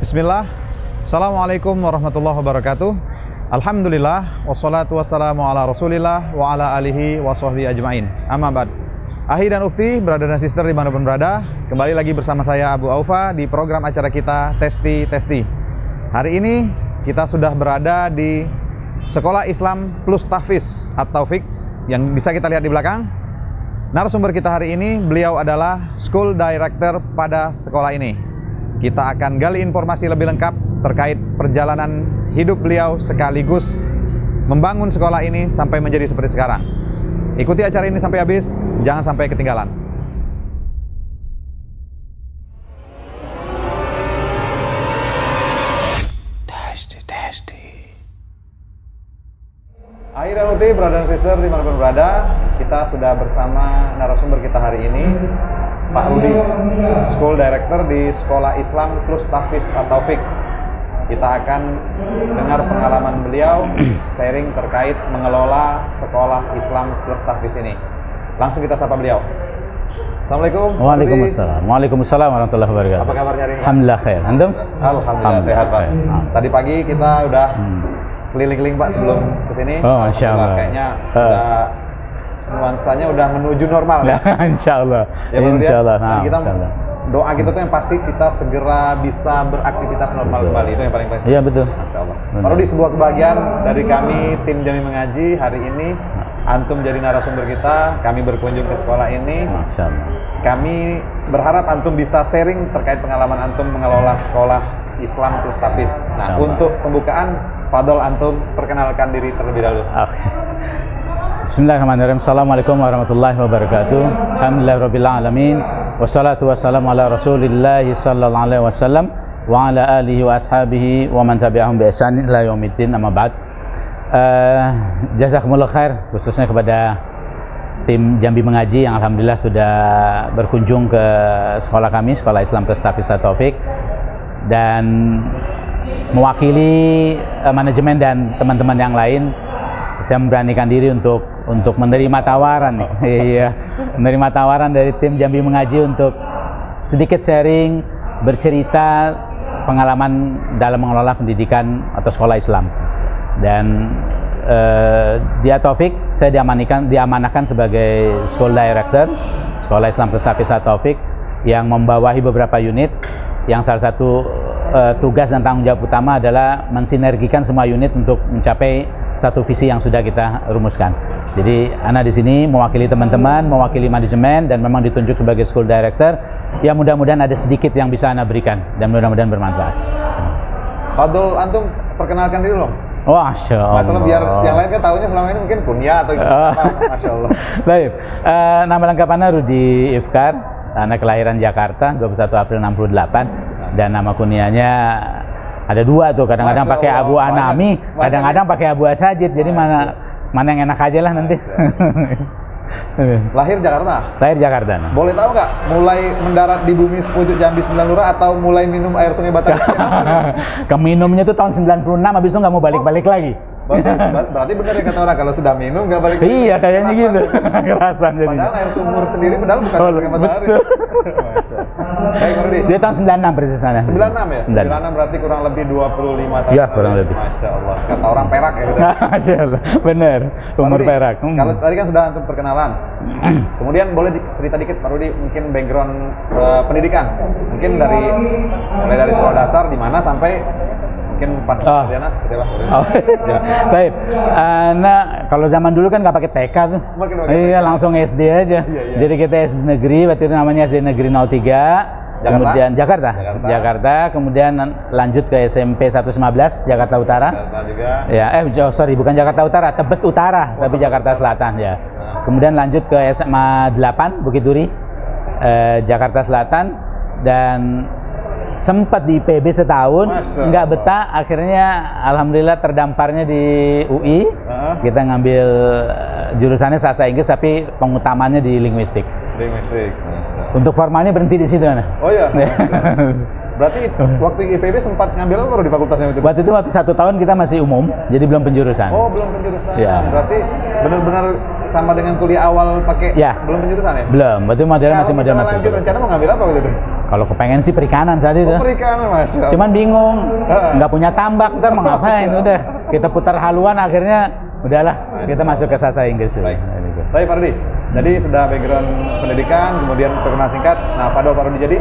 Bismillah. Assalamualaikum warahmatullahi wabarakatuh. Alhamdulillah wassalatu wassalamu ala Rasulillah wa ala alihi wa sahbihi ajmain. Amma ba'd. Ahi dan ukti, brother dan sister dimanapun berada, kembali lagi bersama saya Abu Aufa di program acara kita Testi Testi. Hari ini kita sudah berada di Sekolah Islam Plus Tahfiz At-Taufik yang bisa kita lihat di belakang. Narasumber kita hari ini, beliau adalah School Director pada sekolah ini. Kita akan gali informasi lebih lengkap terkait perjalanan hidup beliau sekaligus membangun sekolah ini sampai menjadi seperti sekarang. Ikuti acara ini sampai habis, jangan sampai ketinggalan. Akhir dan uti, brother dan sister dimanapun berada, kita sudah bersama narasumber kita hari ini, Pak Rudi, School Director di Sekolah Islam Plus Tahfiz At-Taufik. Kita akan dengar pengalaman beliau, sharing terkait mengelola Sekolah Islam Plus Tahfiz ini. Langsung kita sapa beliau. Assalamualaikum. Waalaikumsalam. Waalaikumsalam warahmatullahi wabarakatuh. Apa kabarnya hari ini? Alhamdulillah khair. Antum? Alhamdulillah sehat, Pak. Tadi pagi kita udah keliling-keliling, Pak, sebelum kesini. Oh, Masya Allah. Kayaknya udah nuansanya udah menuju normal ya. Insya Allah. Ya, Insya Allah. Nah, kita doa kita tuh yang pasti kita segera bisa beraktivitas normal kembali, itu yang paling penting. Iya betul. Masya Allah. Pak Rudi, sebuah kebahagiaan dari kami tim Jami Mengaji hari ini. Antum jadi narasumber kita, kami berkunjung ke sekolah ini. Masya Allah. Kami berharap antum bisa sharing terkait pengalaman antum mengelola sekolah Islam Plus Tahfiz. Nah, untuk pembukaan, fadol antum perkenalkan diri terlebih dahulu. Bismillahirrahmanirrahim. Assalamualaikum warahmatullahi wabarakatuh. Alhamdulillahirabbil alamin. Wassalatu wassalamu ala Rasulillah sallallahu alaihi wasallam wa ala alihi wa ashabihi wa man tabi'ahum bi ihsan ila yaumiddin. Amma ba'd. Jazakumullah khair khususnya kepada tim Jambi Mengaji yang alhamdulillah sudah berkunjung ke sekolah kami, Sekolah Islam Plus Tahfiz At-Taufik, dan mewakili manajemen dan teman-teman yang lain, saya memberanikan diri untuk menerima tawaran nih. Iya, menerima tawaran dari tim Jambi Mengaji untuk sedikit sharing, bercerita pengalaman dalam mengelola pendidikan atau sekolah Islam. Dan di At-Taufik saya diamanahkan sebagai School Director Sekolah Islam Plus Tahfiz At-Taufik yang membawahi beberapa unit, yang salah satu tugas dan tanggung jawab utama adalah mensinergikan semua unit untuk mencapai satu visi yang sudah kita rumuskan. Jadi Ana di sini mewakili teman-teman, mewakili manajemen, dan memang ditunjuk sebagai School Director. Ya, mudah-mudahan ada sedikit yang bisa Ana berikan dan mudah-mudahan bermanfaat. Fadol, antum perkenalkan diri dong. Wah, Masya Allah. Masalah biar yang lain kan tahunya selama ini mungkin kunyah atau apa. Masya Allah. Baik, nama lengkap Ana Rudi Ifkar, anak kelahiran Jakarta, 21 April 68, dan nama kunyahnya ada dua tuh, kadang-kadang pakai Abu Anami, kadang-kadang pakai Abu Asajid, jadi mana yang enak aja lah nanti. Lahir Jakarta? Lahir Jakarta. Boleh tahu nggak, mulai mendarat di bumi sepucuk Jambi 9 Lurah atau mulai minum air sungai Batang? Keminumnya tuh tahun 96, habis itu nggak mau balik-balik lagi. Berarti benar yang kata orang, kalau sudah minum nggak balik. Iya, kayaknya gitu. Kerasan jadi. Padahal air sumur sendiri padahal bukan sungai matahari. Baik, Rudi. Dia tahun 96 persis sana. 96 ya? 96 berarti kurang lebih 25 tahun. Iya, kurang lebih. Masya Allah. Kata orang Perak ya. Masya Allah. Bener. Umur Rudi, Perak. Kalau tadi kan sudah antum perkenalan. Kemudian boleh cerita dikit Pak Rudi, mungkin background pendidikan. Mungkin mulai dari sekolah dasar di mana sampai mungkin pas sarjana seperti apa? Ya. Baik. Nah, kalau zaman dulu kan nggak pakai TK tuh. Iya, langsung SD aja. Iya. Jadi kita SD negeri, waktu itu namanya SD Negeri 03. Kemudian Jakarta, kemudian lanjut ke SMP 115 Jakarta Utara. Juga. Ya, bukan Jakarta Utara, Tebet Utara, tapi Jakarta Selatan ya. Kemudian lanjut ke SMA 8 Bukit Duri, Jakarta Selatan, dan sempat di PB setahun, nggak betah, akhirnya alhamdulillah terdamparnya di UI. Kita ngambil jurusannya Sastra Inggris, tapi pengutamanya di linguistik. Untuk formalnya berhenti di situ, mana? Oh iya. Berarti waktu IPB sempat ngambil apa di fakultasnya itu? Waktu itu 1 tahun kita masih umum, jadi belum penjurusan. Oh, belum penjurusan. Ya. Berarti benar-benar sama dengan kuliah awal pakai ya. Belum penjurusan ya? Belum, berarti modelnya masih model lanjut rencana mau ngambil apa waktu itu? Kalau kepengen sih perikanan saat itu. Perikanan, Masya Allah. Cuman bingung, nggak punya tambak, ntar mau ngapain? Udah, kita putar haluan, akhirnya udahlah, kita masuk ke sastra Inggris. Baik. Baik Pak Rudi, jadi sudah background pendidikan, kemudian perkenalan singkat. Nah, Pak Rudi, jadi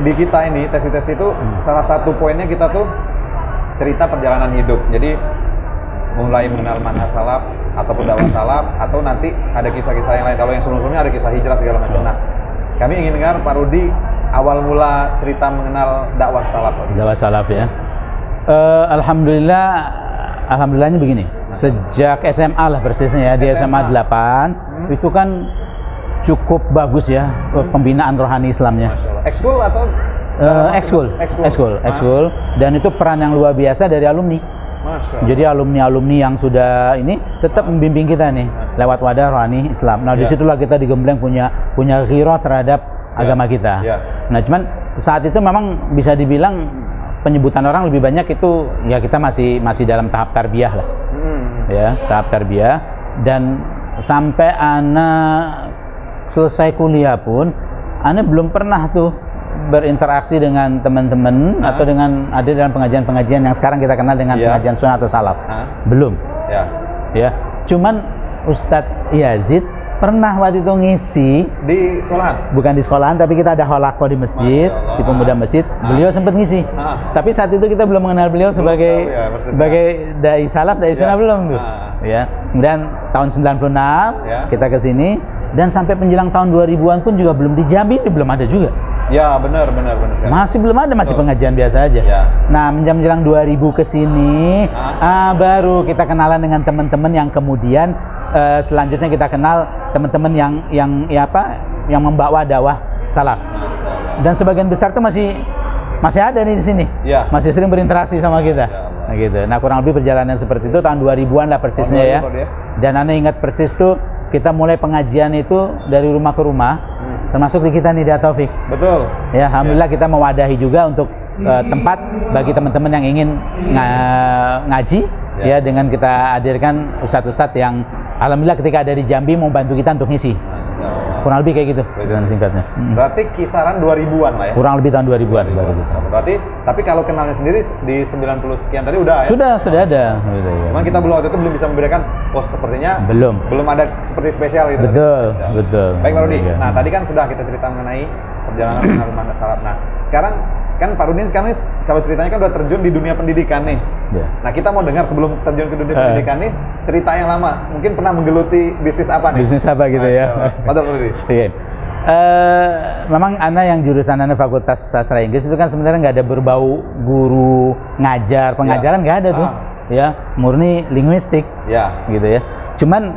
di kita ini, tes itu salah satu poinnya kita tuh cerita perjalanan hidup. Jadi mulai mengenal manhaj salaf ataupun dakwah salaf, atau nanti ada kisah-kisah yang lain. Kalau yang sebelum-sebelumnya ada kisah hijrah segala macam. Nah, kami ingin dengar Pak Rudi awal mula cerita mengenal dakwah salaf. Dakwah salaf ya. Alhamdulillahnya begini. Sejak SMA lah persisnya ya, di SMA 8 itu kan cukup bagus ya pembinaan rohani Islamnya. Ekskul atau ekskul, dan itu peran yang luar biasa dari alumni. Jadi alumni yang sudah ini tetap membimbing kita nih lewat wadah rohani Islam. Nah, disitulah kita digembleng punya ghirah terhadap agama kita. Nah, cuman saat itu memang bisa dibilang penyebutan orang lebih banyak itu ya kita masih dalam tahap tarbiyah lah. Ya, tahap tarbiyah, dan sampai anak selesai kuliah pun anak belum pernah tuh berinteraksi dengan teman-teman atau dengan ada dalam pengajian-pengajian yang sekarang kita kenal dengan pengajian sunnah atau salaf. Belum. Ya. Cuman Ustadz Yazid pernah waktu itu ngisi di sekolahan. Bukan di sekolahan, tapi kita ada halaqah di masjid, di pemuda masjid. Beliau sempat ngisi. Tapi saat itu kita belum mengenal beliau sebagai dai salaf, dai sunnah belum tuh. Ya. Kemudian tahun 96 kita ke sini, dan sampai menjelang tahun 2000-an pun juga belum di Jambi, belum ada juga. Ya, benar. Masih belum ada, masih pengajian biasa aja. Nah, menjelang 2000 ke sini, baru kita kenalan dengan teman-teman yang kemudian selanjutnya kita kenal teman-teman yang membawa dakwah salaf. Dan sebagian besar tuh masih ada nih di sini. Masih sering berinteraksi sama kita. Nah, gitu. Nah, kurang lebih perjalanan seperti itu tahun 2000-an lah persisnya ya. Dan Anda ingat persis tuh kita mulai pengajian itu dari rumah ke rumah. Termasuk di kita nih, Dia Taufik. Betul. Ya, alhamdulillah kita mewadahi juga untuk tempat bagi teman-teman yang ingin ngaji ya, dengan kita hadirkan ustadz-ustadz yang alhamdulillah ketika ada di Jambi mau bantu kita untuk ngisi. Kurang lebih kayak gitu dengan singkatnya. Berarti kisaran 2000-an lah ya. Kurang lebih tahun 2000-an. Berarti tapi kalau kenalnya sendiri di 90 sekian tadi udah ya. Sudah ada. Cuman kita waktu itu belum bisa membedakan, oh sepertinya belum ada seperti spesial gitu. Betul. Baik Pak Rudi. Nah, tadi kan sudah kita cerita mengenai perjalanan mengenal manhaj salaf. Nah, sekarang kan Pak Rudi sekarang kalau ceritanya kan udah terjun di dunia pendidikan nih. Nah, kita mau dengar sebelum terjun ke dunia pendidikan nih, cerita yang lama. Mungkin pernah menggeluti bisnis apa nih? Bisnis apa gitu ya. Betul Pak Rudi. Iya. Memang Ana yang jurusan Ana Fakultas Sastra Inggris itu kan sebenarnya nggak ada berbau guru ngajar, pengajaran nggak ada tuh. Ya, murni linguistik. Gitu ya. Cuman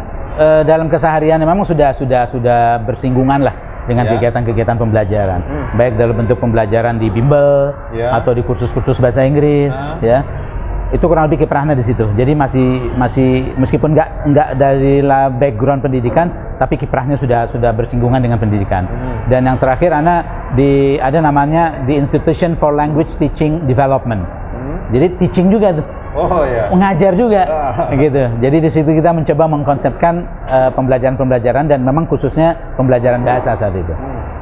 dalam keseharian memang sudah bersinggungan lah dengan kegiatan-kegiatan pembelajaran, baik dalam bentuk pembelajaran di bimbel atau di kursus-kursus bahasa Inggris, ya. Itu kurang lebih kiprahnya di situ. Jadi masih meskipun nggak dari background pendidikan, tapi kiprahnya sudah bersinggungan dengan pendidikan. Dan yang terakhir ada namanya the Institution for Language Teaching Development. Jadi teaching juga tuh. Mengajar juga, gitu. Jadi di situ kita mencoba mengkonsepkan pembelajaran dan memang khususnya pembelajaran bahasa saat itu.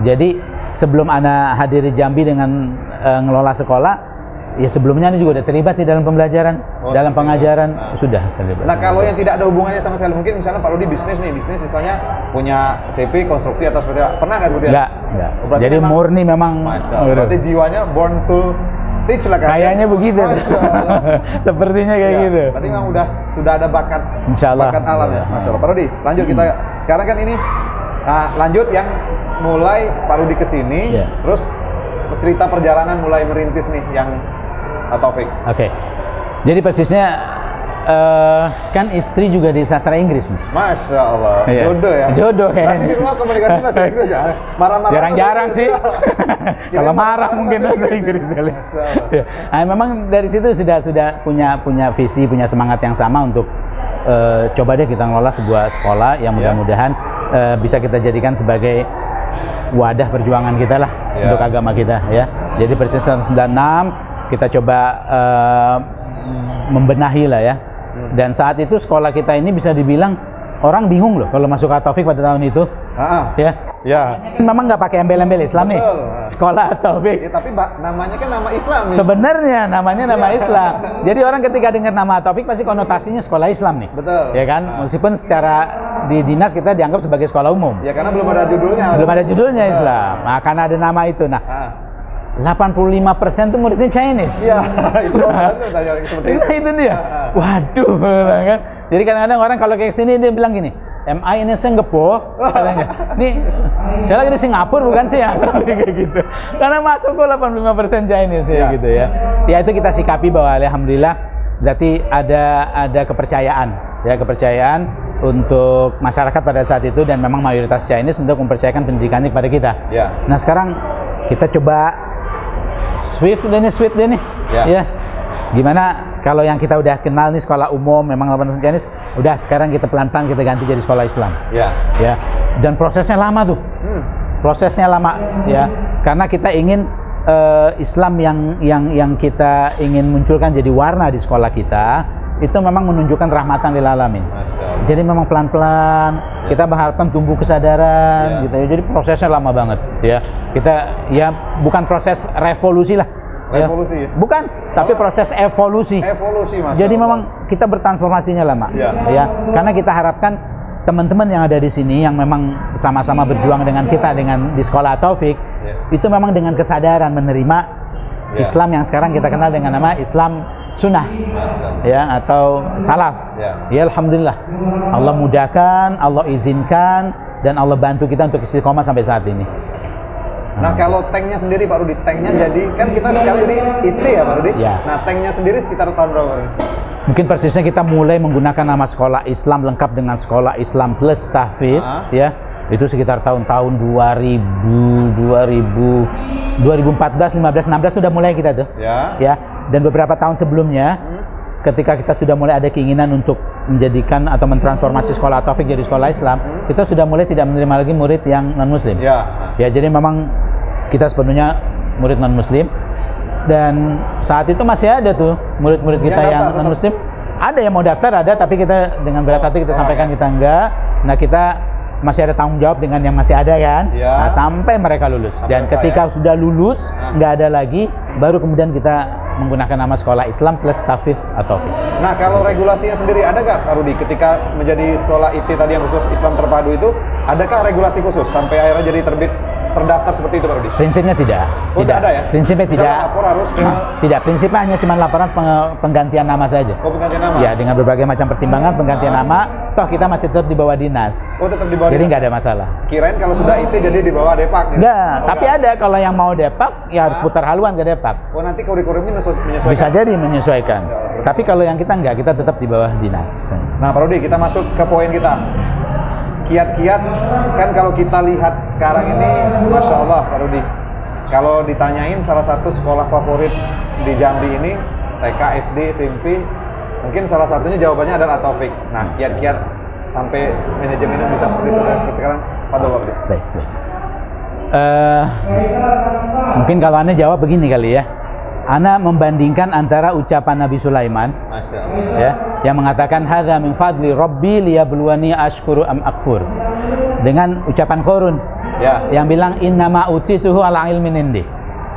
Jadi sebelum Ana hadir di Jambi dengan ngelola sekolah, ya sebelumnya Ana juga udah terlibat di dalam pembelajaran, dalam pengajaran sudah terlibat. Nah, kalau yang tidak ada hubungannya sama sekali, mungkin misalnya Pak Rudi bisnis misalnya punya CP konstruksi atau seperti apa, pernah nggak seperti itu? Enggak. Jadi murni memang. Berarti jiwanya born to teach lah kan? Kayaknya begitu. Sepertinya kayak gitu. Berarti memang sudah ada bakat alam ya. Masya Allah. Pak Rudi, lanjut kita sekarang kan ini lanjut yang mulai Pak Rudi kesini, terus cerita perjalanan mulai merintis nih yang Taufik. Oke. Jadi persisnya kan istri juga di sastra Inggris nih. Masya Allah. Jodoh ya. Tapi di rumah komunikasi bahasa Inggris ya. Marah-marah. Jarang-jarang sih. Kalau marah mungkin bahasa Inggris kali. Nah, memang dari situ sudah punya visi, punya semangat yang sama untuk coba deh kita ngelola sebuah sekolah yang mudah-mudahan bisa kita jadikan sebagai wadah perjuangan kita lah untuk agama kita ya. Jadi persis tahun 96 kita coba membenahi lah ya. Dan saat itu sekolah kita ini bisa dibilang orang bingung loh kalau masuk At-Taufik pada tahun itu. Ya. Ya. Memang nggak pakai embel-embel Islam nih. Sekolah At-Taufik. Ya, tapi namanya kan nama Islam nih. Sebenarnya namanya nama Islam. Jadi orang ketika dengar nama At-Taufik pasti konotasinya sekolah Islam nih. Betul. Ya kan? Meskipun secara di dinas kita dianggap sebagai sekolah umum. Ya karena belum ada judulnya. Belum ada judulnya Islam. Nah, karena ada nama itu. Nah, 85% tuh muridnya Chinese. Iya, itu seperti itu. Itu dia. Waduh, kan. Jadi kadang-kadang orang kalau kayak sini dia bilang gini, MI ini Singapura, katanya. Nih, saya lagi di Singapura bukan sih ya, kayak gitu. Karena masuk kok 85% Chinese ya, gitu ya. Ya itu kita sikapi bahwa alhamdulillah berarti ada kepercayaan, ya kepercayaan untuk masyarakat pada saat itu dan memang mayoritas Chinese untuk mempercayakan pendidikannya kepada kita. Ya. Nah sekarang kita coba sweet deh nih, ya. Gimana kalau yang kita udah kenal nih sekolah umum memang 8% Chinese, udah sekarang kita pelan-pelan kita ganti jadi sekolah Islam. Ya. Dan prosesnya lama tuh. Prosesnya lama ya. Karena kita ingin Islam yang kita ingin munculkan jadi warna di sekolah kita itu memang menunjukkan rahmatan lil alamin. Jadi memang pelan-pelan kita berharapkan tumbuh kesadaran gitu ya. Jadi prosesnya lama banget ya. Kita ya bukan proses revolusi lah. Revolusi ya? Bukan, tapi proses evolusi. Evolusi, Mas. Jadi memang kita bertransformasinya lama. Ya, karena kita harapkan teman-teman yang ada di sini yang memang sama-sama berjuang dengan kita di sekolah Taufik, itu memang dengan kesadaran menerima Islam yang sekarang kita kenal dengan nama Islam Sunnah, ya atau Salaf. Ya, alhamdulillah. Allah mudahkan, Allah izinkan, dan Allah bantu kita untuk istiqomah sampai saat ini. Nah kalau tanknya sendiri Pak Rudi, tanknya jadi kan kita sekali ini IT ya Pak Rudi. Nah tanknya sendiri sekitar tahun berapa? Mungkin persisnya kita mulai menggunakan nama sekolah Islam lengkap dengan sekolah Islam plus tahfidz, ya itu sekitar tahun-tahun 2014, 15, 16 sudah mulai kita tuh. Ya. Dan beberapa tahun sebelumnya ketika kita sudah mulai ada keinginan untuk menjadikan atau mentransformasi sekolah Taufik jadi sekolah Islam, kita sudah mulai tidak menerima lagi murid yang non-muslim. Ya, jadi memang kita sepenuhnya murid non-muslim. Dan saat itu masih ada tuh murid-murid kita yang non-muslim. Ada yang mau daftar, ada, tapi kita dengan berat hati kita sampaikan kita enggak. Nah, kita masih ada tanggung jawab dengan yang masih ada kan. Nah, sampai mereka lulus. Dan ketika sudah lulus, nggak ada lagi, baru kemudian kita menggunakan nama sekolah Islam plus tahfidz atau Taufik. Nah, kalau regulasinya sendiri ada nggak Pak Rudi ketika menjadi sekolah IT tadi yang khusus Islam terpadu itu, adakah regulasi khusus sampai akhirnya jadi terdaftar seperti itu Pak Rudi? Prinsipnya tidak. Tidak ada ya? Prinsipnya tidak. Lapor harus tidak. Prinsipnya hanya cuma laporan penggantian nama saja. Oh, penggantian nama? Ya, dengan berbagai macam pertimbangan penggantian nama. Toh kita masih tetap di bawah dinas. Oh, tetap di bawah jadi dinas? nggak ada masalah. Kirain kalau sudah IT jadi di bawah Depak? Nggak, tapi ada kalau yang mau Depak ya harus putar haluan ke Depak. Oh, nanti kurikulumnya menyesuaikan? Bisa jadi menyesuaikan. Tapi kalau yang kita nggak, kita tetap di bawah dinas. Nah Pak Rudi, kita masuk ke poin kita. Kiat-kiat, kan kalau kita lihat sekarang ini, Masya Allah Pak Rudi, kalau ditanyain salah satu sekolah favorit di Jambi ini, TK, SD, SMP, mungkin salah satunya jawabannya adalah Taufik. Nah, kiat-kiat sampai manajemennya bisa seperti sekarang, Pak Rudi. Baik. Mungkin kalau Anda jawab begini kali ya. Ana membandingkan antara ucapan Nabi Sulaiman, ya, yang mengatakan hadza min fadli rabbi liyabluwani ashkuru am akfur, dengan ucapan Qarun, yang bilang innama utituhu ala ilmin indi.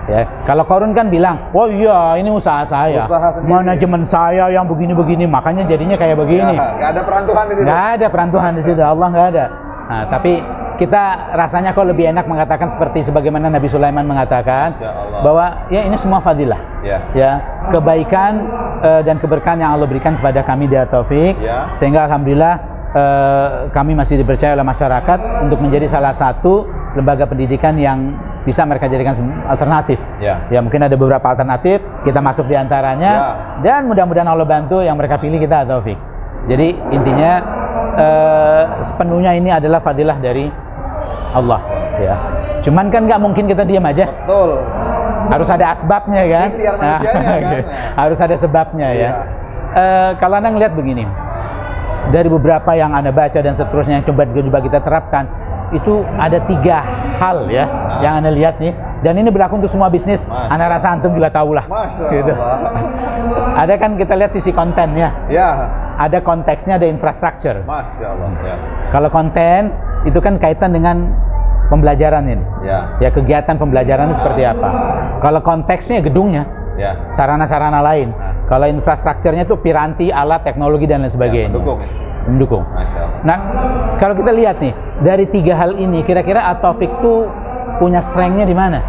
Ya, kalau Qarun kan bilang, "Oh iya, ini usaha saya. Manajemen saya yang begini-begini, makanya jadinya kayak begini." Nggak ada perantuhan di situ. Nggak ada perantuhan di situ, Allah nggak ada. Nah, tapi kita rasanya kok lebih enak mengatakan seperti sebagaimana Nabi Sulaiman mengatakan bahwa ya ini semua fadilah, ya kebaikan dan keberkahan yang Allah berikan kepada kami di Taufik, sehingga alhamdulillah kami masih dipercaya oleh masyarakat untuk menjadi salah satu lembaga pendidikan yang bisa mereka jadikan alternatif. Ya mungkin ada beberapa alternatif, kita masuk di antaranya, dan mudah-mudahan Allah bantu yang mereka pilih kita Taufik. Jadi intinya sepenuhnya ini adalah fadilah dari Allah, ya. Cuman kan nggak mungkin kita diam aja. Betul. Harus ada asbabnya kan. Harus ada sebabnya ya. Kalau Anda ngelihat begini, dari beberapa yang Anda baca dan seterusnya yang coba kita terapkan, itu ada 3 hal ya yang Anda lihat nih. Dan ini berlaku untuk semua bisnis. Anda rasa antum juga tahu lah. Gitu. Ada kan kita lihat sisi kontennya. ada konteksnya, ada infrastruktur. Masya Allah. Ya. Kalau konten itu kan kaitan dengan pembelajaran ini. Ya, kegiatan pembelajaran itu seperti apa. Kalau konteksnya gedungnya, sarana-sarana lain. Kalau infrastrukturnya itu piranti, alat, teknologi dan lain sebagainya. Mendukung. Masya Allah. Nah, kalau kita lihat nih dari 3 hal ini, kira-kira At-Taufik itu punya strength-nya di mana?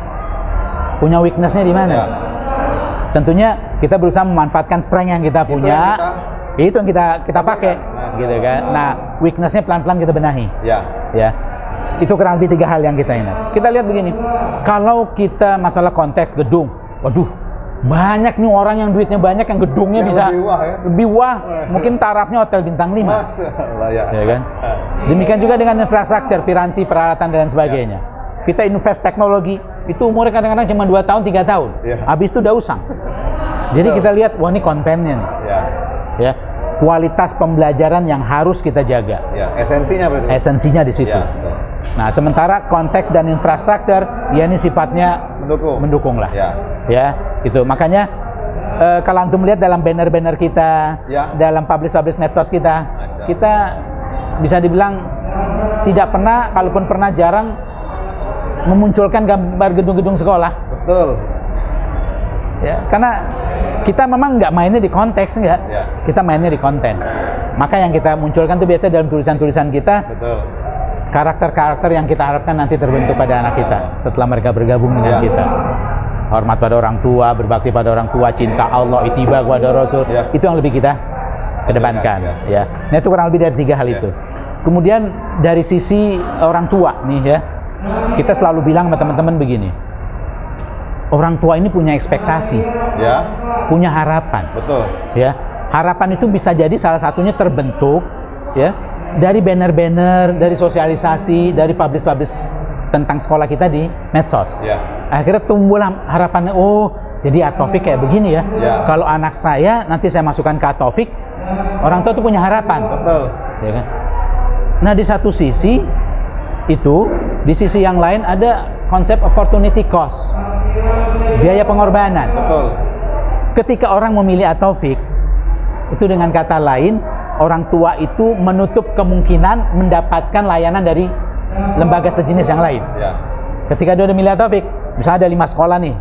Punya weakness-nya di mana? Tentunya kita berusaha memanfaatkan strength yang kita punya. Itu yang kita pakai, gitu kan. Nah, weakness-nya pelan-pelan kita benahi. Ya. Itu kurang lebih 3 hal yang kita ingat. Kita lihat begini, kalau kita masalah konteks gedung, waduh, banyak nih orang yang duitnya banyak, yang gedungnya yang bisa lebih wah. Mungkin tarafnya hotel bintang 5. Ya kan? Demikian juga dengan infrastruktur, piranti, peralatan dan sebagainya. Kita invest teknologi, itu umurnya kadang-kadang cuma 2 tahun, 3 tahun. Habis itu udah usang. Jadi kita lihat, wah ini kontennya nih. Ya, kualitas pembelajaran yang harus kita jaga. Esensinya berarti. Esensinya di situ. Nah, sementara konteks dan infrastruktur, ya ini sifatnya mendukung lah. Ya, gitu. Makanya kalau antum lihat dalam banner-banner kita, dalam publish medsos kita bisa dibilang tidak pernah, kalaupun pernah jarang memunculkan gambar gedung-gedung sekolah. Betul. Ya, karena kita memang nggak mainnya di konteks, nggak. Kita mainnya di konten. Maka yang kita munculkan itu biasa dalam tulisan-tulisan kita. Betul. Karakter-karakter yang kita harapkan nanti terbentuk pada anak kita setelah mereka bergabung dengan kita. Hormat pada orang tua, berbakti pada orang tua, cinta Allah, ittiba kepada Rasul. Itu yang lebih kita kedepankan. Ya. Nah, itu kurang lebih dari 3 hal itu. Kemudian dari sisi orang tua nih ya, kita selalu bilang sama teman-teman begini. Orang tua ini punya ekspektasi, punya harapan. Betul. Ya, harapan itu bisa jadi salah satunya terbentuk, ya, dari banner-banner, dari sosialisasi, dari publish tentang sekolah kita di medsos. Akhirnya tumbuhlah harapannya, oh, jadi At-Taufik kayak begini ya. Kalau anak saya nanti saya masukkan ke At-Taufik, orang tua itu punya harapan. Betul. Ya kan? Nah, di satu sisi itu, di sisi yang lain ada konsep opportunity cost, biaya pengorbanan. Betul. Ketika orang memilih At-Taufik, itu dengan kata lain, orang tua itu menutup kemungkinan mendapatkan layanan dari lembaga sejenis yang lain. Ketika dia udah milih At-Taufik, misalnya ada 5 sekolah nih,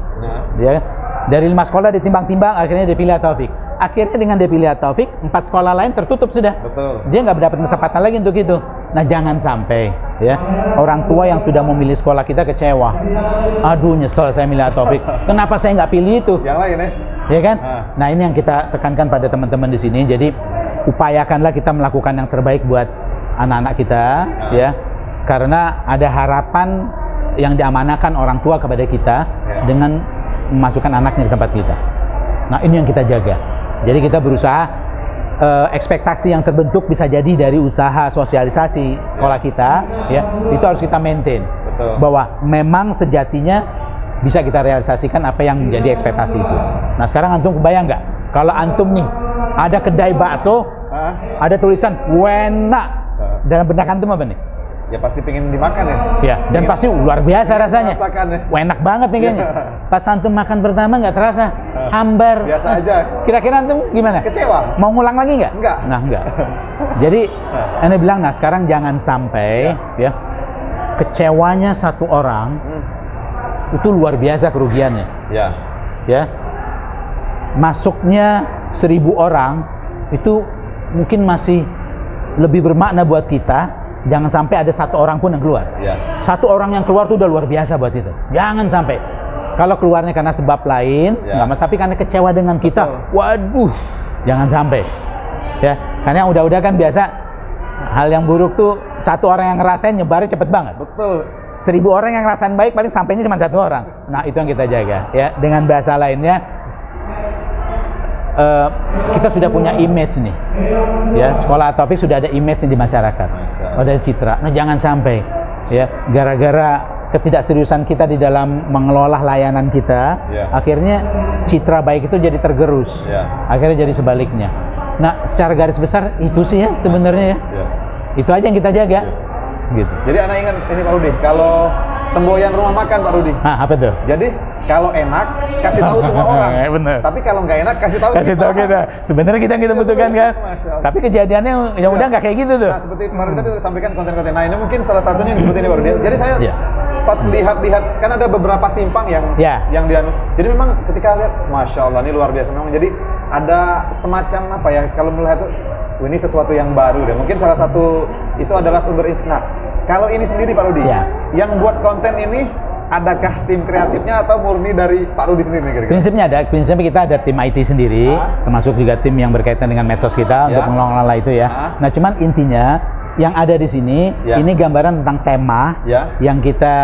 dari 5 sekolah ditimbang-timbang, akhirnya dia pilih At-Taufik. Akhirnya dengan dia pilih At-Taufik, 4 sekolah lain tertutup sudah. Betul. Dia nggak mendapat kesempatan lagi untuk itu. Nah, jangan sampai ya orang tua yang sudah memilih sekolah kita kecewa. Aduh, nyesel saya milih At-Taufik. Kenapa saya nggak pilih itu? Yang lain ya? Ya kan? Nah, ini yang kita tekankan pada teman-teman di sini. Jadi upayakanlah kita melakukan yang terbaik buat anak-anak kita, ya. Karena ada harapan yang diamanakan orang tua kepada kita dengan memasukkan anaknya di tempat kita. Nah, ini yang kita jaga. Jadi kita berusaha ekspektasi yang terbentuk bisa jadi dari usaha sosialisasi sekolah kita, ya, itu harus kita maintain. Betul. Bahwa memang sejatinya bisa kita realisasikan apa yang menjadi ekspektasi itu. Nah, sekarang antum kebayang nggak kalau antum nih ada kedai bakso, ada tulisan Wena, dalam benak antum apa nih? Ya pasti pengen dimakan ya. Ya, dan pasti luar biasa rasanya. Ya. Enak banget nih kayaknya. Pas antum makan pertama nggak terasa, hambar. Biasa aja. Kira-kira antum gimana? Kecewa. Mau ngulang lagi nggak? Enggak. Nah, enggak. Jadi, Anda bilang, nah sekarang jangan sampai ya kecewanya satu orang itu luar biasa kerugiannya. Ya. Ya. Masuknya 1000 orang itu mungkin masih lebih bermakna buat kita. Jangan sampai ada 1 orang pun yang keluar. 1 orang yang keluar itu udah luar biasa buat itu. Jangan sampai. Kalau keluarnya karena sebab lain, nggak mas, tapi karena kecewa dengan kita, waduh, jangan sampai. Ya, karena yang udah-udah kan biasa hal yang buruk tuh 1 orang yang ngerasain nyebarnya cepet banget. Betul. 1000 orang yang ngerasain baik paling sampainya cuma 1 orang. Nah, itu yang kita jaga. Ya, dengan bahasa lainnya. Kita sudah punya image nih, ya, sekolah At-Taufik sudah ada image di masyarakat, ada citra. Nah, jangan sampai ya gara-gara ketidakseriusan kita di dalam mengelola layanan kita, akhirnya citra baik itu jadi tergerus, akhirnya jadi sebaliknya. Nah, secara garis besar itu sih ya sebenarnya ya, itu aja yang kita jaga. Gitu. Jadi anak ingat ini Pak Rudi, kalau semboyan rumah makan Pak Rudi. Apa tuh? Jadi Kalau enak kasih tahu semua orang. Bener. Tapi kalau nggak enak kasih tahu kita. Sebenarnya kita yang kita butuhkan kan. Tapi kejadiannya yang udah nggak kayak gitu tuh. Nah, seperti kemarin tadi sampaikan konten-konten. Nah, ini mungkin salah satunya yang disebut ini baru dia. Jadi saya pas lihat-lihat kan ada beberapa simpang yang jadi memang ketika lihat, masya Allah ini luar biasa memang. Jadi ada semacam apa ya, kalau melihat tuh ini sesuatu yang baru deh. Mungkin salah satu itu adalah sumber. Nah, kalau ini sendiri Pak Rudi, yang buat konten ini, adakah tim kreatifnya atau murni dari Pak Rudi sendiri kira-kira? Prinsipnya kita ada tim IT sendiri, termasuk juga tim yang berkaitan dengan medsos kita untuk mengelola itu ya. Nah, cuman intinya yang ada di sini ini gambaran tentang tema yang kita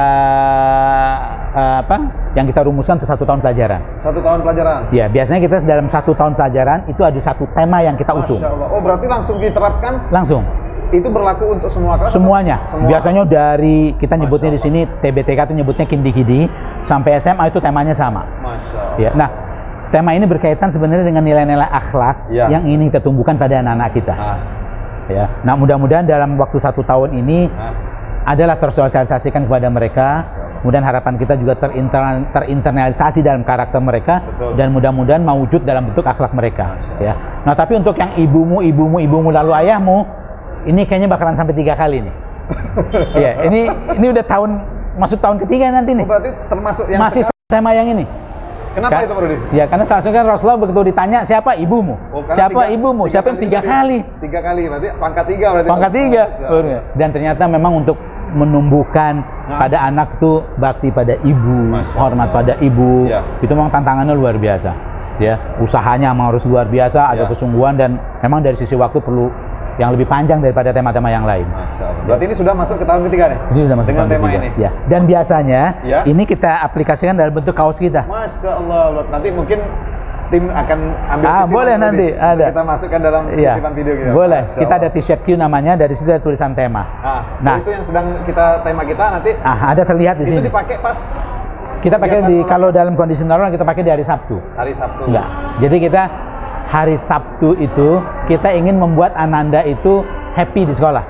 yang kita rumuskan untuk 1 tahun pelajaran. 1 tahun pelajaran? Ya, biasanya kita dalam 1 tahun pelajaran itu ada 1 tema yang kita usung. Masya Allah. Oh, berarti langsung diterapkan? Langsung. Itu berlaku untuk semua kelas? Semuanya. Biasanya dari kita nyebutnya di sini TBTK itu nyebutnya kindi-kindi sampai SMA itu temanya sama. Masya Allah. Ya. Nah, tema ini berkaitan sebenarnya dengan nilai-nilai akhlak yang ingin kita tumbuhkan pada anak-anak kita. Ya. Nah, mudah-mudahan dalam waktu 1 tahun ini adalah tersosialisasikan kepada mereka. Kemudian harapan kita juga terinternalisasi dalam karakter mereka. Dan mudah-mudahan mewujud dalam bentuk akhlak mereka. Ya. Nah, tapi untuk yang ibumu lalu ayahmu, ini kayaknya bakalan sampai 3 kali nih. Iya, ini udah masuk tahun ketiga nanti nih. Berarti termasuk yang masih tema yang ini. Kenapa itu Pak Rudi? Ya, karena seharusnya kan Rasulullah begitu ditanya siapa ibumu? Siapa ibumu? Siapa yang 3 kali? 3 kali, berarti pangkat 3 berarti. Pangkat 3. Dan ternyata memang untuk menumbuhkan pada anak tuh bakti pada ibu, hormat pada ibu. Itu memang tantangannya luar biasa. Ya, usahanya memang harus luar biasa, ada kesungguhan dan memang dari sisi waktu perlu yang lebih panjang daripada tema-tema yang lain. Masya Allah. Berarti ini sudah masuk ke tahun ketiga nih? Ini sudah masuk dengan tahun tema ketiga. ini? Ya. Dan biasanya ini kita aplikasikan dalam bentuk kaos kita. Masya Allah. Nanti mungkin tim akan ambil boleh nanti ada. Kita masukkan dalam sisipan video kita. Boleh. Kita ada t-shirt Q namanya, dari situ ada tulisan tema. Nah, itu yang sedang tema kita nanti. Ada terlihat di sini. Itu dipakai pas kita pakai kalau dalam kondisi normal kita pakai di hari Sabtu. Hari Sabtu. Enggak. Jadi kita hari Sabtu itu kita ingin membuat Ananda itu happy di sekolah.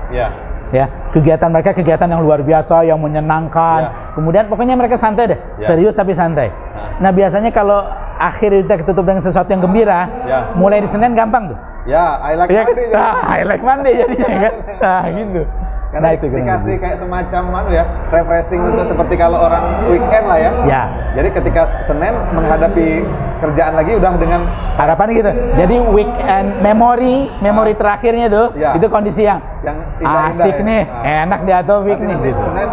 Ya, kegiatan mereka kegiatan yang luar biasa, yang menyenangkan. Kemudian pokoknya mereka santai deh, serius tapi santai. Nah, biasanya kalau akhir kita tutup dengan sesuatu yang gembira, mulai di Senin gampang tuh. I like Monday. I like Monday jadinya kan. Nah, gitu. Karena itu dikasih kayak semacam refreshing untuk seperti kalau orang weekend lah ya. Jadi ketika Senin menghadapi kerjaan lagi udah dengan harapan gitu. Jadi weekend memori terakhirnya tuh itu kondisi yang asik nih, enak di Atopik nih gitu. Senin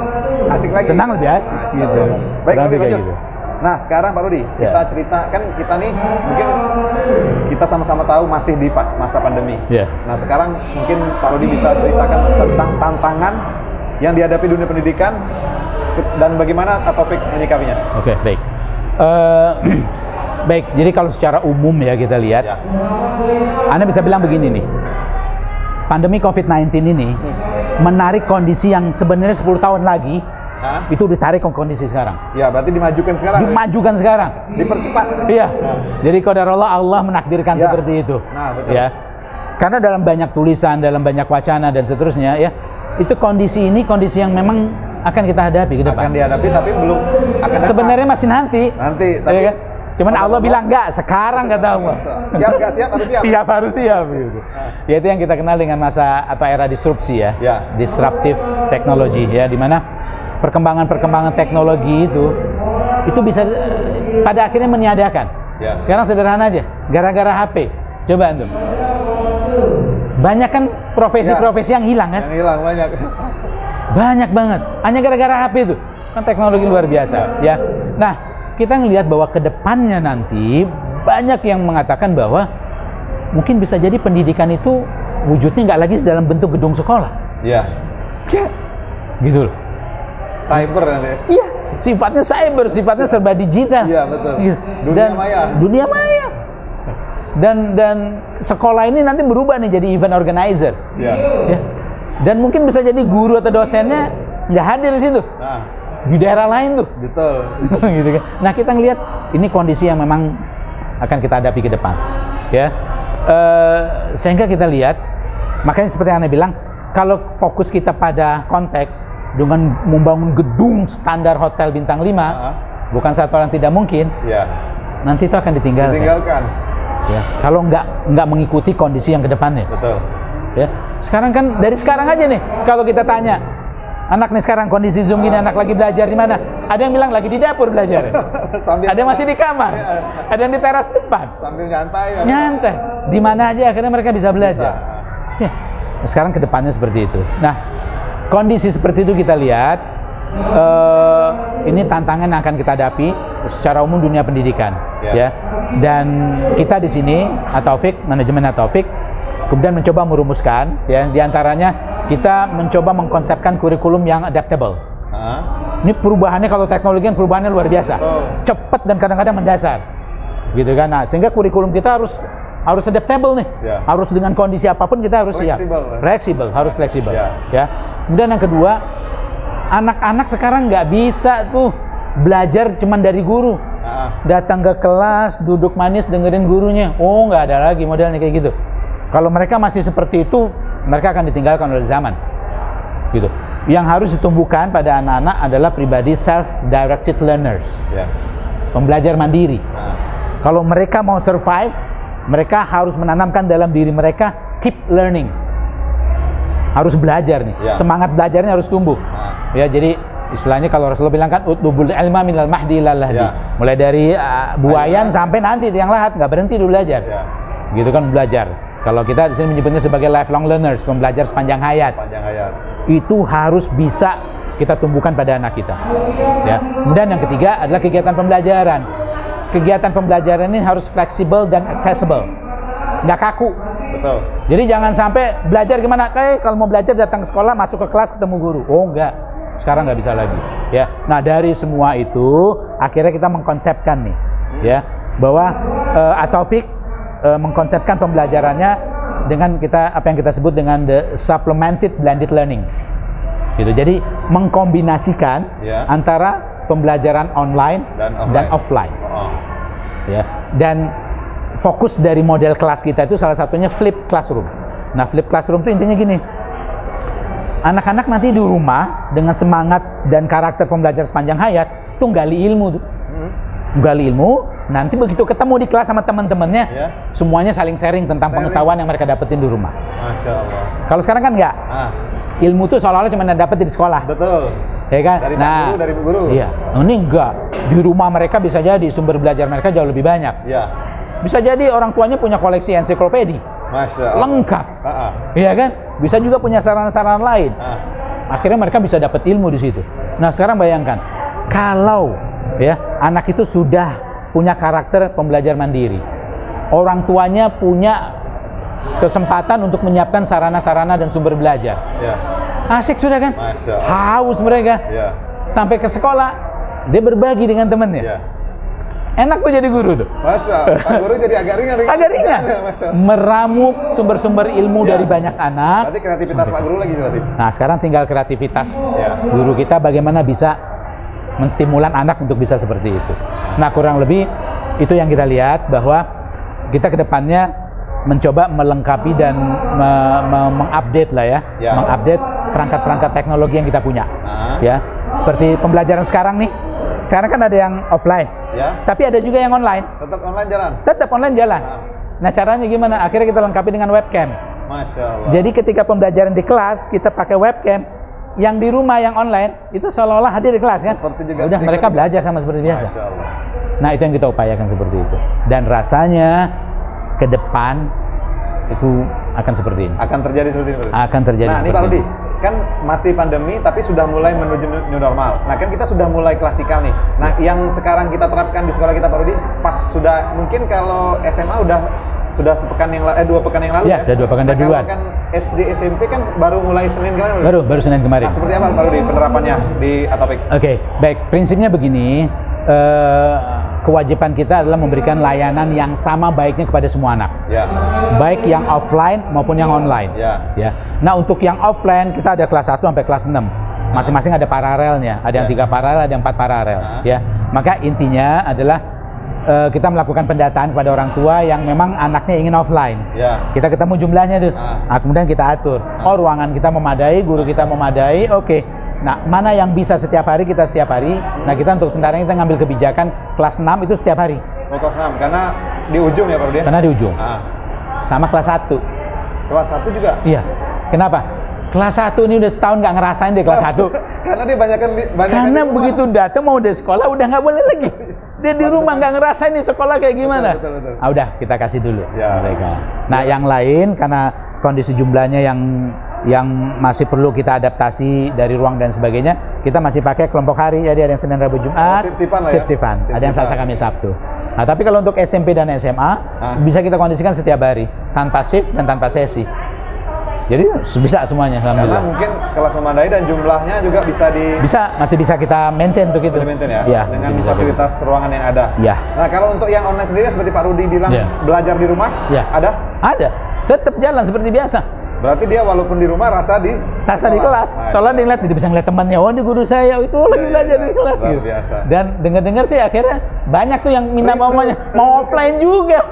asik lagi. Senang lebih asik gitu. Baik, lanjut. Nah, sekarang Pak Rudi, kita cerita, kan kita nih mungkin kita sama-sama tahu masih di masa pandemi. Nah, sekarang mungkin Pak Rudi bisa ceritakan tentang tantangan yang dihadapi dunia pendidikan dan bagaimana Atopik menyikapinya. Oke, baik. Baik, jadi kalau secara umum ya kita lihat, Anda bisa bilang begini nih, pandemi COVID-19 ini menarik kondisi yang sebenarnya 10 tahun lagi, itu ditarik ke kondisi sekarang. Ya, berarti dimajukan sekarang. Dimajukan sekarang. Dipercepat. Iya. Jadi qadarullah, Allah menakdirkan seperti itu. Nah, betul. Ya. Karena dalam banyak tulisan, dalam banyak wacana dan seterusnya, ya, itu kondisi yang memang akan kita hadapi ke depan. Akan dihadapi, tapi belum akan sebenarnya masih nanti. Nanti, tapi ya kan? Cuman Allah bilang enggak, sekarang kata Allah. Siap enggak siap, harus siap. Siap harus siap gitu. Ya, itu yang kita kenal dengan masa atau era disrupsi ya. Disruptive technology ya, di mana perkembangan teknologi itu bisa pada akhirnya meniadakan. Sekarang sederhana aja, gara-gara HP. Coba antum. Banyak kan profesi-profesi yang hilang kan? Yang hilang banyak. Banyak banget. Hanya gara-gara HP itu. Kan teknologi luar biasa, ya. Nah, kita ngelihat bahwa ke depannya nanti banyak yang mengatakan bahwa mungkin bisa jadi pendidikan itu wujudnya nggak lagi dalam bentuk gedung sekolah. Ya, gitu loh. Cyber nanti. Iya, sifatnya cyber, sifatnya serba digital. Iya, betul. Dunia maya. Dan sekolah ini nanti berubah nih jadi event organizer. Ya. Dan mungkin bisa jadi guru atau dosennya nggak hadir di situ. Di daerah lain tuh. Betul. Gitu kan. Nah, kita ngelihat ini kondisi yang memang akan kita hadapi ke depan. Ya. Sehingga kita lihat, makanya seperti yang Anda bilang, kalau fokus kita pada konteks dengan membangun gedung standar hotel bintang 5, bukan satu hal yang tidak mungkin, Ya. nanti itu akan ditinggalkan. Ditinggalkan. Ya, kalau nggak mengikuti kondisi yang ke depannya. Betul. Ya, sekarang kan dari sekarang aja nih, kalau kita tanya anak nih sekarang kondisi Zoom gini, anak lagi belajar di mana? Ada yang bilang lagi di dapur belajar, ada yang masih di kamar, ada yang di teras depan, sambil nyantai. nyantai. Di mana aja akhirnya mereka bisa belajar. Ya, sekarang ke depannya seperti itu. Nah, kondisi seperti itu kita lihat. Ini tantangan yang akan kita hadapi secara umum dunia pendidikan, ya. Dan kita di sini, Ataufik, manajemen Ataufik, kemudian mencoba merumuskan, ya, diantaranya kita mencoba mengkonsepkan kurikulum yang adaptable. Ini perubahannya kalau teknologi kan perubahannya luar biasa, cepat dan kadang-kadang mendasar, gitu kan. Nah, sehingga kurikulum kita harus adaptable nih, harus dengan kondisi apapun kita harus siap, fleksibel, harus fleksibel, ya. Kemudian yang kedua, anak-anak sekarang nggak bisa tuh belajar cuman dari guru, datang ke kelas, duduk manis dengerin gurunya. Oh, nggak ada lagi modelnya kayak gitu. Kalau mereka masih seperti itu, mereka akan ditinggalkan oleh zaman, gitu. Yang harus ditumbuhkan pada anak-anak adalah pribadi self-directed learners, pembelajar mandiri. Kalau mereka mau survive, mereka harus menanamkan dalam diri mereka keep learning, harus belajar nih, semangat belajarnya harus tumbuh. Ya, jadi istilahnya kalau Rasulullah bilang kan utlubul ilma minal mahdi ilal lahdi, mulai dari buayan sampai nanti yang lahat, nggak berhenti dulu belajar, gitu kan, belajar. Kalau kita di sini menyebutnya sebagai lifelong learners, pembelajar sepanjang hayat. Itu harus bisa kita tumbuhkan pada anak kita, ya. Kemudian yang ketiga adalah kegiatan pembelajaran. Kegiatan pembelajaran ini harus fleksibel dan accessible, nggak kaku. Betul. Jadi jangan sampai belajar gimana, kayak kalau mau belajar datang ke sekolah, masuk ke kelas ketemu guru. Oh, enggak. Sekarang nggak bisa lagi, ya. Nah, dari semua itu akhirnya kita mengkonsepkan nih, ya, bahwa Ataufik mengkonsepkan pembelajarannya dengan apa yang kita sebut dengan the supplemented blended learning, gitu. Jadi mengkombinasikan antara pembelajaran online dan offline. Ya. Dan fokus dari model kelas kita itu salah satunya flip classroom. Nah, flip classroom itu intinya gini. Anak-anak nanti di rumah dengan semangat dan karakter pembelajar sepanjang hayat tuh gali ilmu tuh. Gali ilmu, nanti begitu ketemu di kelas sama teman-temannya, semuanya saling sharing tentang pengetahuan yang mereka dapetin di rumah. Masya Allah. Kalau sekarang kan enggak. Ilmu tuh seolah-olah cuma dapetin di sekolah. Betul. Ya kan? Dari guru, dari bu guru. Iya. Ini enggak. Di rumah mereka bisa jadi sumber belajar mereka jauh lebih banyak. Iya. Bisa jadi orang tuanya punya koleksi ensiklopedi. Masya Allah. Lengkap. Iya kan? Bisa juga punya sarana-sarana lain. Akhirnya mereka bisa dapat ilmu di situ. Nah, sekarang bayangkan kalau ya anak itu sudah punya karakter pembelajar mandiri, orang tuanya punya kesempatan untuk menyiapkan sarana-sarana dan sumber belajar. Asik sudah kan? Masya Allah. Haus mereka. Sampai ke sekolah dia berbagi dengan temannya. Enak tuh jadi guru tuh. Masa, Pak Guru jadi agak ringan. Agak ringan. Meramu sumber-sumber ilmu dari banyak anak. Berarti kreativitas Pak Guru lagi berarti. Nah, sekarang tinggal kreativitas guru kita bagaimana bisa menstimulan anak untuk bisa seperti itu. Nah, kurang lebih itu yang kita lihat, bahwa kita kedepannya mencoba melengkapi dan mengupdate lah ya, mengupdate perangkat-perangkat teknologi yang kita punya. Ya, seperti pembelajaran sekarang nih. Sekarang kan ada yang offline, tapi ada juga yang online. Tetap online jalan? Tetap online jalan. Nah, caranya gimana? Akhirnya kita lengkapi dengan webcam. Masya Allah. Jadi ketika pembelajaran di kelas, kita pakai webcam. Yang di rumah, yang online, itu seolah-olah hadir di kelas kan? Udah, mereka belajar sama seperti biasa. Masya Allah. Nah, itu yang kita upayakan seperti itu. Dan rasanya ke depan itu akan seperti ini. Akan terjadi seperti ini. Akan terjadi. Nah, ini Pak Rudi, kan masih pandemi tapi sudah mulai menuju new normal. Nah, kan kita sudah mulai klasikal nih. Nah, yang sekarang kita terapkan di sekolah kita Pak Rudi, pas sudah mungkin kalau SMA sudah sepekan yang lalu, 2 pekan yang lalu ya? Udah 2 pekan, udah duluan. Kan SD SMP kan baru mulai Senin kemarin. Baru Senin kemarin. Nah, seperti apa Pak Rudi penerapannya di Ataufik? Oke, baik. Prinsipnya begini, kewajiban kita adalah memberikan layanan yang sama baiknya kepada semua anak. Baik yang offline maupun yang online. Ya. Nah, untuk yang offline kita ada kelas 1 sampai kelas 6. Masing-masing ada paralelnya. Ada yang 3 paralel, ada yang 4 paralel. Ya. Maka intinya adalah kita melakukan pendataan kepada orang tua yang memang anaknya ingin offline. Kita ketemu jumlahnya tuh. Nah, kemudian kita atur. Oh, ruangan kita memadai, guru kita memadai, oke. Nah, mana yang bisa setiap hari kita setiap hari. Nah, kita untuk sementara kita ngambil kebijakan kelas 6 itu setiap hari. Oh, kelas 6 karena di ujung ya Pak Rudi? Karena di ujung. Ah. Sama kelas 1. Kelas 1 juga? Iya. Kenapa? Kelas 1 ini udah setahun nggak ngerasain deh kelas 1. Karena dia banyak Karena begitu datang mau dari sekolah udah nggak boleh lagi. Dia di rumah nggak ngerasain nih sekolah kayak gimana. Betul. Ah, udah kita kasih dulu Ya. mereka. Nah, yang lain karena kondisi jumlahnya yang masih perlu kita adaptasi dari ruang dan sebagainya, kita masih pakai kelompok hari. Jadi ada yang Senin, Rabu, Jumat, sip-sipan lah ya? sip-sipan. Ada yang Selasa, Kamis, Sabtu. Nah, tapi kalau untuk SMP dan SMA bisa kita kondisikan setiap hari tanpa shift dan tanpa sesi. Jadi bisa semuanya, Karena alhamdulillah. mungkin kelas memadai dan jumlahnya juga masih bisa kita maintain untuk itu. maintain ya, Iya, dengan masih bisa fasilitas ruangan yang ada. Iya. Nah, kalau untuk yang online sendiri seperti Pak Rudi bilang Iya. belajar di rumah, Iya. ada? Ada, tetap jalan seperti biasa. Berarti dia walaupun di rumah rasa di kelas. Nah, Soalnya dia ngeliat, dia bisa ngeliat temannya, oh ini guru saya, itu lagi belajar di kelas luar gitu. biasa. Dan dengar-dengar sih akhirnya banyak tuh yang minta mau offline juga.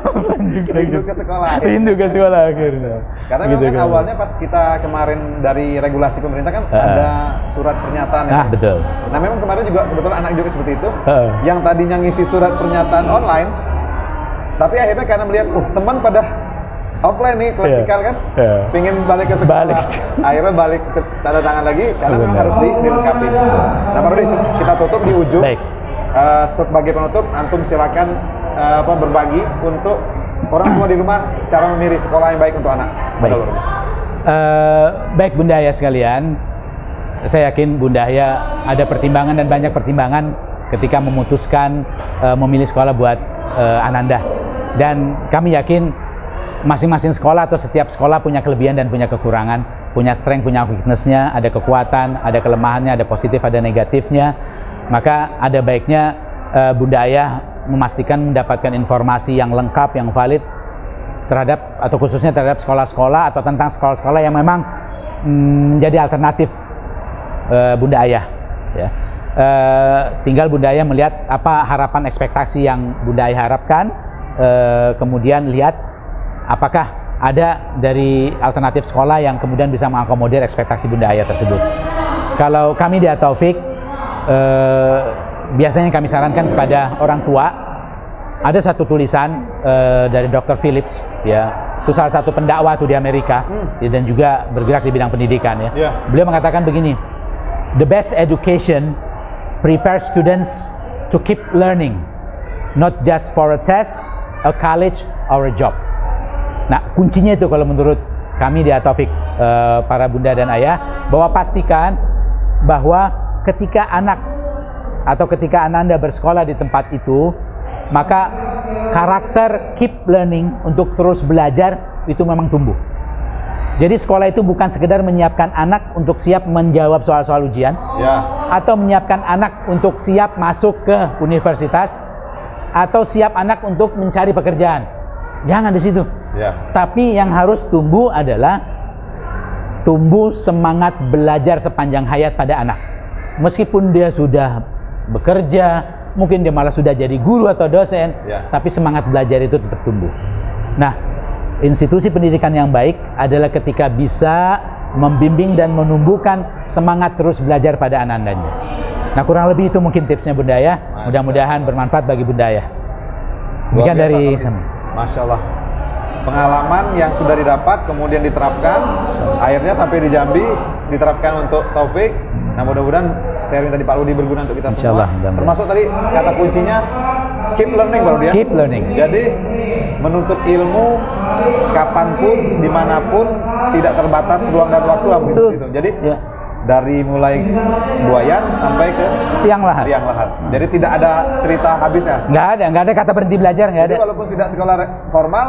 Rindu ke sekolah. Rindu ke sekolah akhirnya. Karena Gitu memang kan kan. awalnya pas kita kemarin dari regulasi pemerintah kan ada surat pernyataan ya. Nah, betul. Nah, memang kemarin juga kebetulan anak juga seperti itu. Heeh. Yang tadinya ngisi surat pernyataan online, tapi akhirnya karena melihat teman pada offline nih, klasikal kan, pengen balik ke sekolah. Akhirnya balik ke tanda tangan lagi karena memang harus dilengkapi. Nah, Pak Rudi, kita tutup di ujung. Baik. Sebagai penutup, antum silakan berbagi untuk orang tua di rumah cara memilih sekolah yang baik untuk anak. Baik. Baik Bunda Aya sekalian, saya yakin Bunda Aya ada pertimbangan dan banyak pertimbangan ketika memutuskan memilih sekolah buat Ananda. Dan kami yakin masing-masing sekolah atau setiap sekolah punya kelebihan dan punya kekurangan, punya strength, punya weakness-nya, ada kekuatan, ada kelemahannya, ada positif, ada negatifnya. Maka ada baiknya Bunda Aya memastikan mendapatkan informasi yang lengkap, yang valid terhadap atau khususnya terhadap sekolah-sekolah atau tentang sekolah-sekolah yang memang menjadi alternatif Bunda Aya. Ya. Tinggal Bunda Aya melihat apa harapan ekspektasi yang Bunda Aya harapkan, kemudian lihat apakah ada dari alternatif sekolah yang kemudian bisa mengakomodir ekspektasi Bunda Aya tersebut. Kalau kami di At-Taufik, biasanya kami sarankan kepada orang tua, ada satu tulisan dari Dr. Phillips, ya, itu salah satu pendakwah tuh di Amerika, dan juga bergerak di bidang pendidikan. Ya. Beliau mengatakan begini, the best education prepares students to keep learning, not just for a test, a college, or a job. Nah, kuncinya itu kalau menurut kami di At-Taufik, para bunda dan ayah, bahwa pastikan bahwa ketika anak atau ketika Ananda bersekolah di tempat itu, maka karakter keep learning untuk terus belajar itu memang tumbuh. Jadi sekolah itu bukan sekedar menyiapkan anak untuk siap menjawab soal-soal ujian, atau menyiapkan anak untuk siap masuk ke universitas, atau siap anak untuk mencari pekerjaan. Jangan di situ. Tapi yang harus tumbuh adalah tumbuh semangat belajar sepanjang hayat pada anak. Meskipun dia sudah bekerja, mungkin dia malah sudah jadi guru atau dosen, tapi semangat belajar itu tetap tumbuh. Nah, institusi pendidikan yang baik adalah ketika bisa membimbing dan menumbuhkan semangat terus belajar pada anak-anaknya. Nah, kurang lebih itu mungkin tipsnya Bunda ya. Mudah-mudahan bermanfaat bagi Bunda ya. Demikian dari kami. Masya Allah. Pengalaman yang sudah didapat kemudian diterapkan, akhirnya sampai di Jambi diterapkan untuk Taufik. Nah, mudah-mudahan sharing tadi Pak Rudi berguna untuk kita semua. Termasuk tadi kata kuncinya keep learning Pak Rudi ya. Keep learning. Jadi menuntut ilmu kapanpun, dimanapun, tidak terbatas ruang dan waktu lah begitu. Jadi dari mulai buayan sampai ke tiang lahat. Jadi tidak ada cerita habisnya. Nggak ada kata berhenti belajar, nggak ada. Jadi walaupun tidak sekolah formal,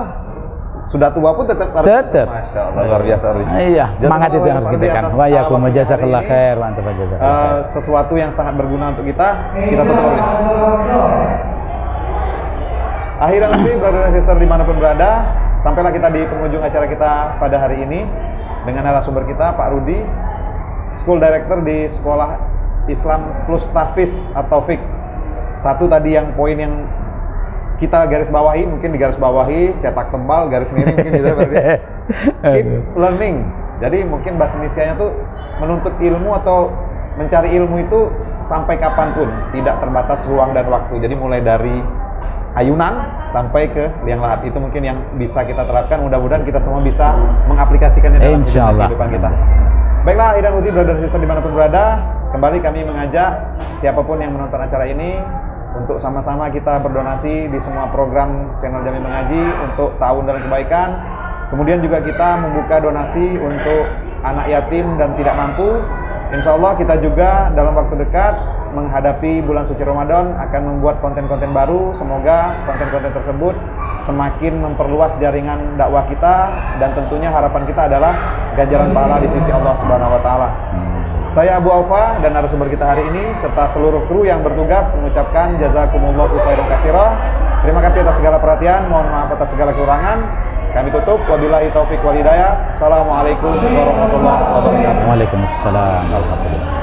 sudah tua pun tetap harus. Masya Allah, luar biasa. Iya, semangat itu yang harus kita kan. Wa yakum jazakallahu khair wa antum jazakallahu. Sesuatu yang sangat berguna untuk kita tutup oleh. Akhirnya nanti brother dan sister dimanapun berada, sampailah kita di penghujung acara kita pada hari ini dengan narasumber kita Pak Rudi, School Director di Sekolah Islam Plus Tahfiz At-Taufik. Satu tadi yang poin yang kita garis bawahi, mungkin digaris bawahi, cetak tebal, garis miring mungkin gitu berarti. Keep learning. Jadi mungkin bahasa Indonesianya tuh menuntut ilmu atau mencari ilmu itu sampai kapanpun, tidak terbatas ruang dan waktu. Jadi mulai dari ayunan sampai ke liang lahat, itu mungkin yang bisa kita terapkan. Mudah-mudahan kita semua bisa mengaplikasikannya dalam kehidupan kita. Baiklah, Ahi dan Uti, brother dan sister dimanapun berada, kembali kami mengajak siapapun yang menonton acara ini untuk sama-sama kita berdonasi di semua program channel Jami Mengaji untuk ta'awun dalam kebaikan. Kemudian juga kita membuka donasi untuk anak yatim dan tidak mampu. Insya Allah kita juga dalam waktu dekat menghadapi bulan suci Ramadan akan membuat konten-konten baru. Semoga konten-konten tersebut semakin memperluas jaringan dakwah kita, dan tentunya harapan kita adalah ganjaran pahala di sisi Allah Subhanahu wa taala. Saya Abu Aufa dan narasumber kita hari ini serta seluruh kru yang bertugas mengucapkan jazakumullahu khairan katsira. Terima kasih atas segala perhatian, mohon maaf atas segala kekurangan. Kami tutup, wabillahi taufik wal hidayah. Assalamualaikum warahmatullahi wabarakatuh. Waalaikumsalam warahmatullahi wabarakatuh.